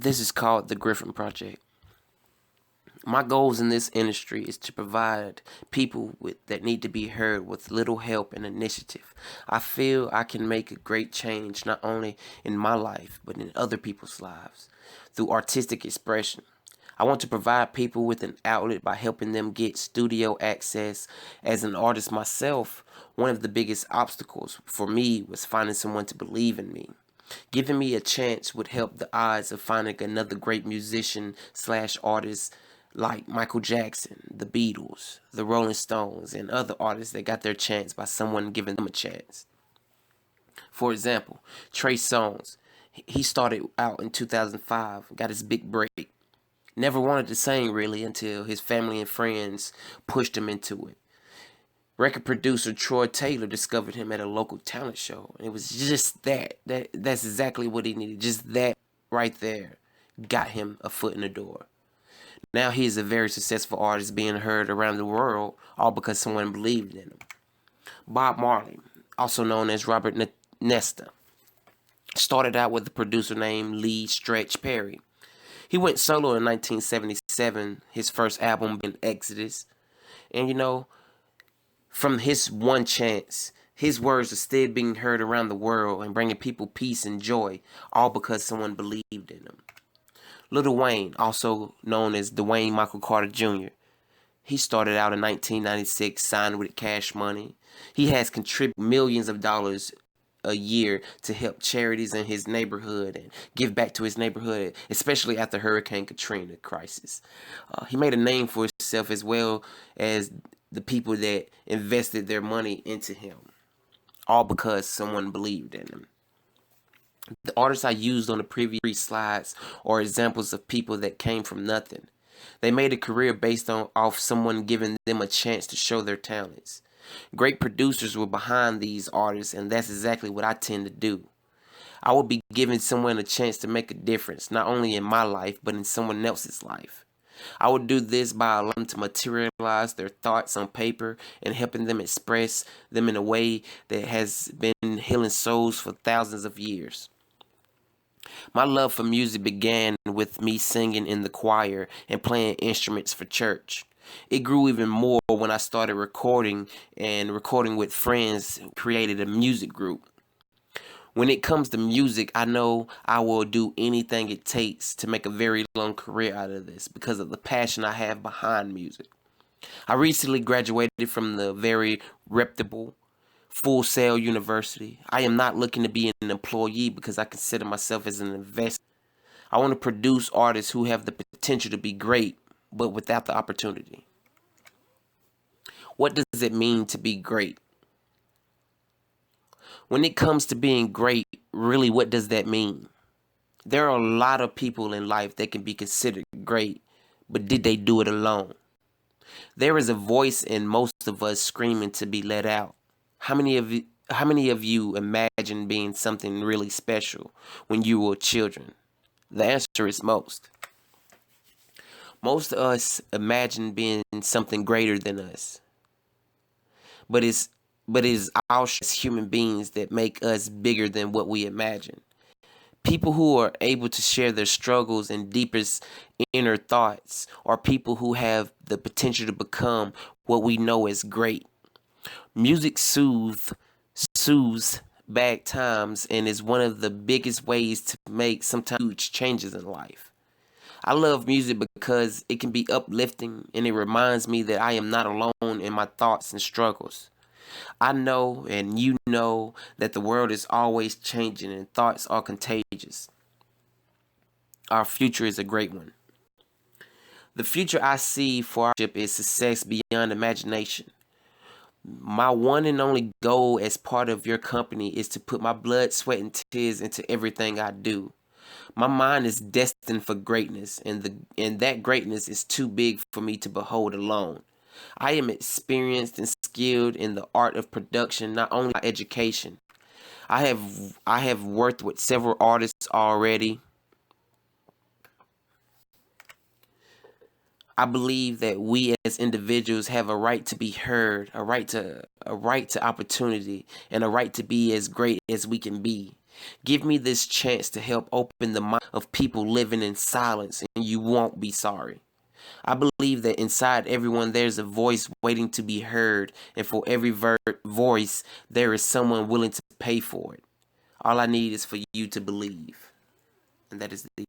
This is called the Griffin Project. My goals in this industry is to provide people that need to be heard with little help and initiative. I feel I can make a great change not only in my life but in other people's lives through artistic expression. I want to provide people with an outlet by helping them get studio access. As an artist myself, one of the biggest obstacles for me was finding someone to believe in me. Giving me a chance would help the odds of finding another great musician slash artist like Michael Jackson, the Beatles, the Rolling Stones, and other artists that got their chance by someone giving them a chance. For example, Trey Songz. He started out in 2005, got his big break. Never wanted to sing really until his family and friends pushed him into it. Record producer Troy Taylor discovered him at a local talent show. And it was just that's exactly what he needed. Just that right there got him a foot in the door. Now he is a very successful artist being heard around the world, all because someone believed in him. Bob Marley, also known as Robert Nesta, started out with a producer named Lee Stretch Perry. He went solo in 1977, his first album being Exodus. And from his one chance, his words are still being heard around the world and bringing people peace and joy, all because someone believed in him. Lil Wayne, also known as Dwayne Michael Carter Jr., he started out in 1996, signed with Cash Money. He has contributed millions of dollars a year to help charities in his neighborhood and give back to his neighborhood, especially after Hurricane Katrina crisis. He made a name for himself as well as the people that invested their money into him, all because someone believed in him. The artists I used on the previous slides are examples of people that came from nothing. They made a career based off someone giving them a chance to show their talents. Great producers were behind these artists, and that's exactly what I tend to do. I will be giving someone a chance to make a difference, not only in my life, but in someone else's life. I would do this by allowing them to materialize their thoughts on paper and helping them express them in a way that has been healing souls for thousands of years. My love for music began with me singing in the choir and playing instruments for church. It grew even more when I started recording with friends who created a music group. When it comes to music, I know I will do anything it takes to make a very long career out of this because of the passion I have behind music. I recently graduated from the very reputable Full Sail University. I am not looking to be an employee because I consider myself as an investor. I want to produce artists who have the potential to be great, but without the opportunity. What does it mean to be great? When it comes to being great, really, what does that mean? There are a lot of people in life that can be considered great, but did they do it alone? There is a voice in most of us screaming to be let out. How many of you imagine being something really special when you were children? The answer is most. Most of us imagine being something greater than us. But it's our as human beings that make us bigger than what we imagine. People who are able to share their struggles and deepest inner thoughts are people who have the potential to become what we know as great. Music soothes bad times and is one of the biggest ways to make sometimes huge changes in life. I love music because it can be uplifting and it reminds me that I am not alone in my thoughts and struggles. I know and you know that the world is always changing and thoughts are contagious. Our future is a great one. The future I see for our ship is success beyond imagination. My one and only goal as part of your company is to put my blood, sweat, and tears into everything I do. My mind is destined for greatness, and that greatness is too big for me to behold alone. I am experienced and skilled in the art of production, not only by education. I have worked with several artists already. I believe that we as individuals have a right to be heard, a right to opportunity, and a right to be as great as we can be. Give me this chance to help open the mind of people living in silence, and you won't be sorry. I believe that inside everyone there's a voice waiting to be heard, and for every voice there is someone willing to pay for it. All I need is for you to believe. And that is the